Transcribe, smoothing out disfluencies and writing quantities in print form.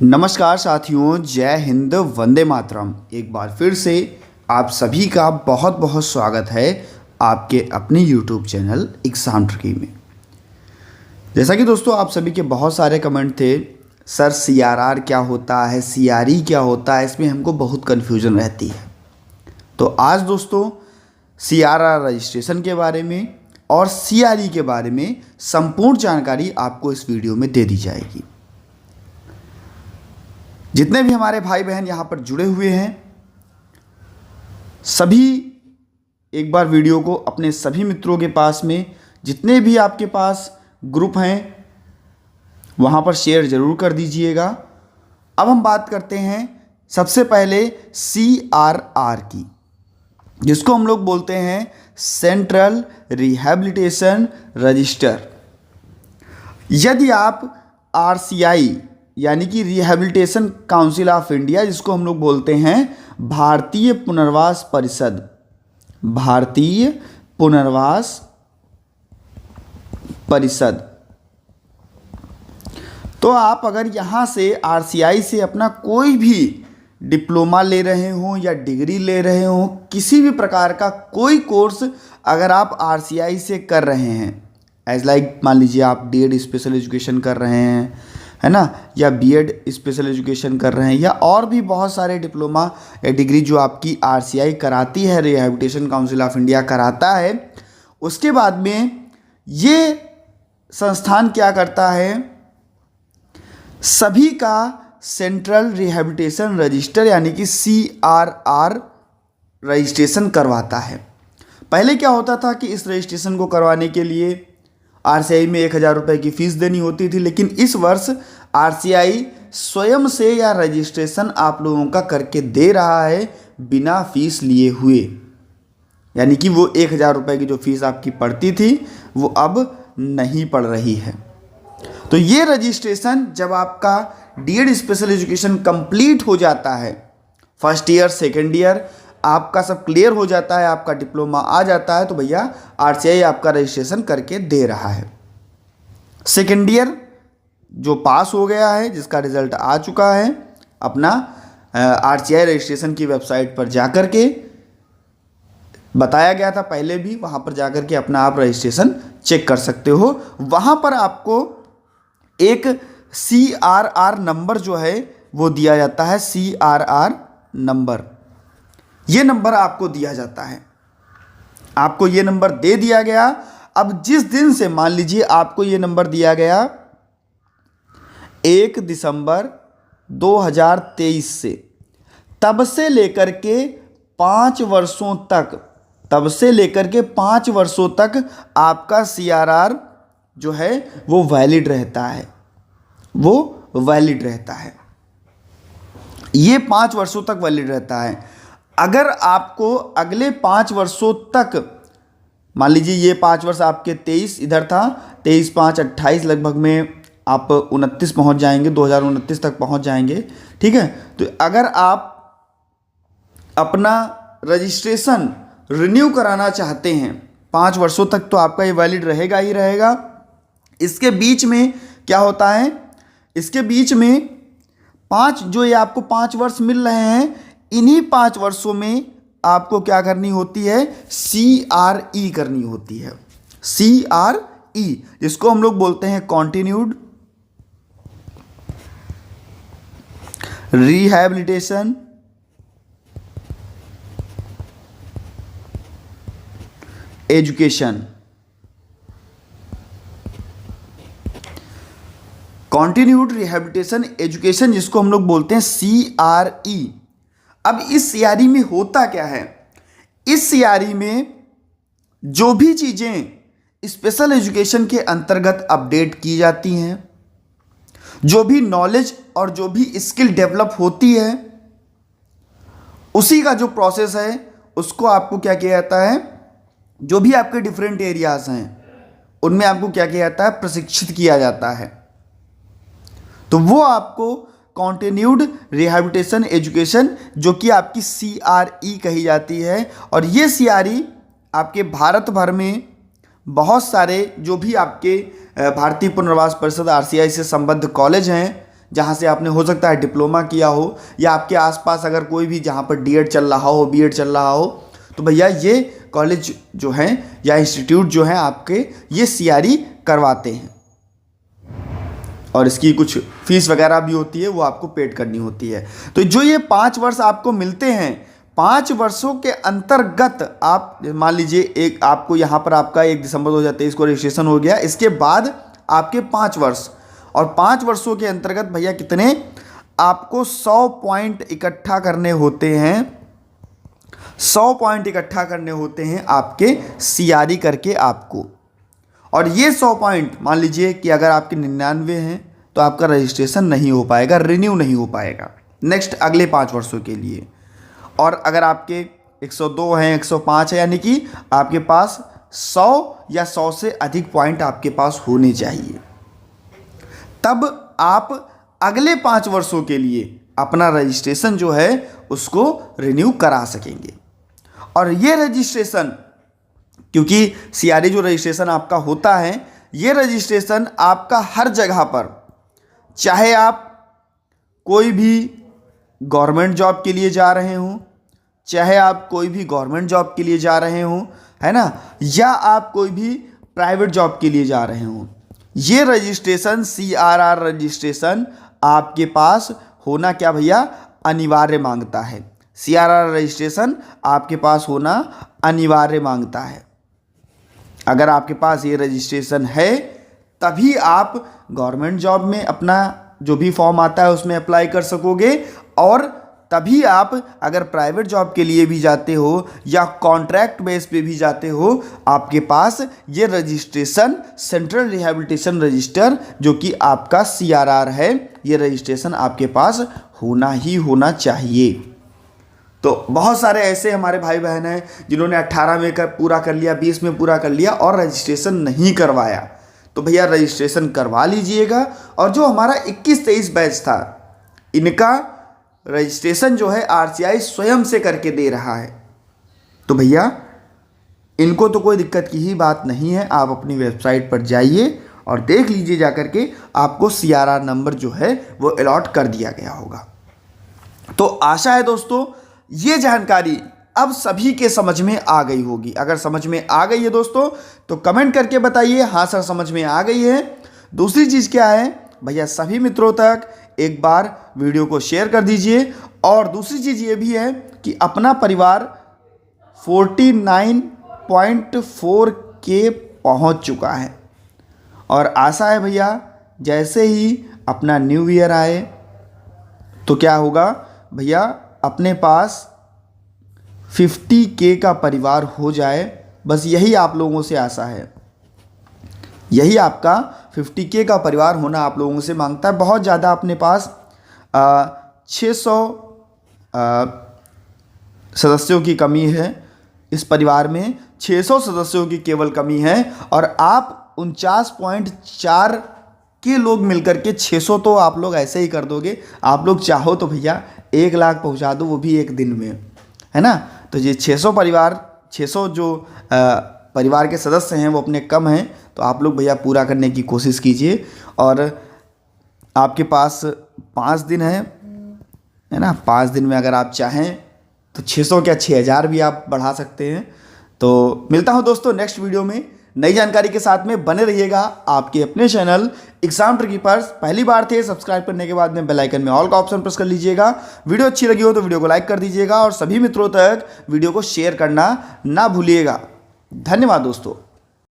नमस्कार साथियों, जय हिंद, वंदे मातरम। एक बार फिर से आप सभी का बहुत बहुत स्वागत है आपके अपने यूट्यूब चैनल एग्जाम ट्रिकी में। जैसा कि दोस्तों आप सभी के बहुत सारे कमेंट थे, सर सीआरआर क्या होता है, सीआरई क्या होता है, इसमें हमको बहुत कन्फ्यूजन रहती है। तो आज दोस्तों सीआरआर रजिस्ट्रेशन के बारे में और सीआरई के बारे में संपूर्ण जानकारी आपको इस वीडियो में दे दी जाएगी। जितने भी हमारे भाई बहन यहाँ पर जुड़े हुए हैं, सभी एक बार वीडियो को अपने सभी मित्रों के पास में, जितने भी आपके पास ग्रुप हैं वहाँ पर शेयर ज़रूर कर दीजिएगा। अब हम बात करते हैं सबसे पहले सीआरआर की, जिसको हम लोग बोलते हैं सेंट्रल रिहैबिलिटेशन रजिस्टर। यदि आप आरसीआई यानी कि रिहैबिलिटेशन काउंसिल ऑफ इंडिया, जिसको हम लोग बोलते हैं भारतीय पुनर्वास परिषद, भारतीय पुनर्वास परिषद, तो आप अगर यहाँ से आरसीआई से अपना कोई भी डिप्लोमा ले रहे हो या डिग्री ले रहे हो, किसी भी प्रकार का कोई कोर्स अगर आप आरसीआई से कर रहे हैं, एज लाइक मान लीजिए आप डीएड स्पेशल एजुकेशन कर रहे हैं, है ना, या बीएड स्पेशल एजुकेशन कर रहे हैं, या और भी बहुत सारे डिप्लोमा या डिग्री जो आपकी आरसीआई कराती है, रिहैबिलिटेशन काउंसिल ऑफ इंडिया कराता है। उसके बाद में ये संस्थान क्या करता है, सभी का सेंट्रल रिहैबिलिटेशन रजिस्टर यानी कि सीआरआर रजिस्ट्रेशन करवाता है। पहले क्या होता था कि इस रजिस्ट्रेशन को करवाने के लिए आरसीआई में 1,000 रुपये की फ़ीस देनी होती थी, लेकिन इस वर्ष आरसीआई स्वयं से या रजिस्ट्रेशन आप लोगों का करके दे रहा है बिना फीस लिए हुए। यानी कि वो 1,000 रुपये की जो फीस आपकी पड़ती थी वो अब नहीं पड़ रही है। तो ये रजिस्ट्रेशन जब आपका डीएड स्पेशल एजुकेशन कंप्लीट हो जाता है, फर्स्ट ईयर सेकेंड ईयर आपका सब क्लियर हो जाता है, आपका डिप्लोमा आ जाता है, तो भैया आरसीआई आपका रजिस्ट्रेशन करके दे रहा है। सेकेंड ईयर जो पास हो गया है, जिसका रिजल्ट आ चुका है, अपना आरसीआई रजिस्ट्रेशन की वेबसाइट पर जाकर के, बताया गया था पहले भी, वहाँ पर जाकर के अपना आप रजिस्ट्रेशन चेक कर सकते हो। वहाँ पर आपको एक सीआरआर नंबर जो है वो दिया जाता है, सीआरआर नंबर। ये नंबर आपको दिया जाता है, आपको ये नंबर दे दिया गया। अब जिस दिन से मान लीजिए आपको ये नंबर दिया गया 1 दिसंबर 2023 से, तब से लेकर के 5 वर्षों तक, तब से लेकर के 5 वर्षों तक आपका सीआरआर जो है वो वैलिड रहता है, वो वैलिड रहता है। ये 5 वर्षों तक वैलिड रहता है। अगर आपको अगले 5 वर्षों तक, मान लीजिए ये 5 वर्ष आपके 23 इधर था, 23, 5, 28 लगभग में आप 29 पहुंच जाएंगे, 2029 तक पहुंच जाएंगे, ठीक है। तो अगर आप अपना रजिस्ट्रेशन रिन्यू कराना चाहते हैं 5 वर्षों तक, तो आपका ये वैलिड रहेगा ही रहेगा। इसके बीच में क्या होता है, इसके बीच में 5 जो ये आपको 5 वर्ष मिल रहे हैं, इन्हीं 5 वर्षों में आपको क्या करनी होती है, सीआरई करनी होती है। सीआरई, जिसको हम लोग बोलते हैं continued rehabilitation education, continued rehabilitation education, जिसको हम लोग बोलते हैं सीआरई। अब इस सीआरई में होता क्या है, इस सीआरई में जो भी चीज़ें स्पेशल एजुकेशन के अंतर्गत अपडेट की जाती हैं, जो भी नॉलेज और जो भी स्किल डेवलप होती है, उसी का जो प्रोसेस है उसको आपको क्या किया जाता है, जो भी आपके डिफरेंट एरियाज हैं उनमें आपको क्या किया जाता है, प्रशिक्षित किया जाता है। तो वो आपको कॉन्टिन्यूड रिहैबिलिटेशन एजुकेशन, जो कि आपकी सीआरई कही जाती है। और ये सीआरई आपके भारत भर में बहुत सारे जो भी आपके भारतीय पुनर्वास परिषद आरसीआई से संबद्ध कॉलेज हैं, जहाँ से आपने हो सकता है डिप्लोमा किया हो, या आपके आसपास अगर कोई भी जहाँ पर डीएड चल रहा हो, बीएड चल रहा हो, तो भैया ये कॉलेज जो हैं या इंस्टीट्यूट जो हैं आपके, ये सीआरई करवाते हैं। और इसकी कुछ फीस वगैरह भी होती है, वो आपको पेड करनी होती है। तो जो ये 5 वर्ष आपको मिलते हैं, 5 वर्षों के अंतर्गत आप मान लीजिए एक आपको यहाँ पर आपका 1 दिसंबर 2023 को रजिस्ट्रेशन हो गया, इसके बाद आपके 5 वर्ष, और 5 वर्षों के अंतर्गत भैया कितने आपको 100 पॉइंट इकट्ठा करने होते हैं, 100 पॉइंट इकट्ठा करने होते हैं आपके सीआरई करके आपको। और ये 100 पॉइंट मान लीजिए कि अगर आपके 99 हैं तो आपका रजिस्ट्रेशन नहीं हो पाएगा, रिन्यू नहीं हो पाएगा नेक्स्ट अगले 5 वर्षों के लिए। और अगर आपके 102 हैं, 105 है, यानी कि आपके पास 100 या 100 से अधिक पॉइंट आपके पास होने चाहिए, तब आप अगले 5 वर्षों के लिए अपना रजिस्ट्रेशन जो है उसको रिन्यू करा सकेंगे। और ये रजिस्ट्रेशन, क्योंकि सीआरई जो रजिस्ट्रेशन आपका होता है, ये रजिस्ट्रेशन आपका हर जगह पर, चाहे आप कोई भी गवर्नमेंट जॉब के लिए जा रहे हों, चाहे आप कोई भी गवर्नमेंट जॉब के लिए जा रहे हों, है ना, या आप कोई भी प्राइवेट जॉब के लिए जा रहे हों, ये रजिस्ट्रेशन सीआरआर रजिस्ट्रेशन आपके पास होना क्या भैया अनिवार्य मांगता है। सीआरआर रजिस्ट्रेशन आपके पास होना अनिवार्य मांगता है। अगर आपके पास ये रजिस्ट्रेशन है तभी आप गवर्नमेंट जॉब में अपना जो भी फॉर्म आता है उसमें अप्लाई कर सकोगे, और तभी आप अगर प्राइवेट जॉब के लिए भी जाते हो या कॉन्ट्रैक्ट बेस पे भी जाते हो, आपके पास ये रजिस्ट्रेशन सेंट्रल रिहैबिलिटेशन रजिस्टर जो कि आपका सीआरआर है, ये रजिस्ट्रेशन आपके पास होना ही होना चाहिए। तो बहुत सारे ऐसे हमारे भाई बहन हैं जिन्होंने 18 में पूरा कर लिया, 20 में पूरा कर लिया और रजिस्ट्रेशन नहीं करवाया। तो भैया रजिस्ट्रेशन करवा लीजिएगा। और जो हमारा 21-23 बैच था, इनका रजिस्ट्रेशन जो है आरसीआई स्वयं से करके दे रहा है। तो भैया इनको तो कोई दिक्कत की ही बात नहीं है, आप अपनी वेबसाइट पर जाइए और देख लीजिए जाकर के, आपको सीआरआर नंबर जो है वो अलॉट कर दिया गया होगा। तो आशा है दोस्तों ये जानकारी अब सभी के समझ में आ गई होगी। अगर समझ में आ गई है दोस्तों तो कमेंट करके बताइए हाँ सर समझ में आ गई है। दूसरी चीज़ क्या है भैया, सभी मित्रों तक एक बार वीडियो को शेयर कर दीजिए। और दूसरी चीज़ ये भी है कि अपना परिवार 49.4K पहुंच चुका है, और आशा है भैया जैसे ही अपना न्यू ईयर आए तो क्या होगा भैया, अपने पास 50K का परिवार हो जाए। बस यही आप लोगों से आशा है, यही आपका 50K का परिवार होना आप लोगों से मांगता है। बहुत ज़्यादा अपने पास 600 सदस्यों की कमी है, इस परिवार में 600 सदस्यों की केवल कमी है, और आप 49.4 के लोग मिलकर के 600 तो आप लोग ऐसे ही कर दोगे। आप लोग चाहो तो भैया 1 लाख पहुंचा दो, वो भी एक दिन में, है ना। तो ये 600 परिवार, 600 जो परिवार के सदस्य हैं वो अपने कम हैं, तो आप लोग भैया पूरा करने की कोशिश कीजिए। और आपके पास 5 दिन है ना, 5 दिन में अगर आप चाहें तो 600 क्या 6000 भी आप बढ़ा सकते हैं। तो मिलता हूं दोस्तों नेक्स्ट वीडियो में नई जानकारी के साथ में। बने रहिएगा आपके अपने चैनल एग्जाम ट्रिकीपर्स। पहली बार थे, सब्सक्राइब करने के बाद में बेल आइकन में ऑल का ऑप्शन प्रेस कर लीजिएगा। वीडियो अच्छी लगी हो तो वीडियो को लाइक कर दीजिएगा, और सभी मित्रों तक वीडियो को शेयर करना ना भूलिएगा। धन्यवाद दोस्तों।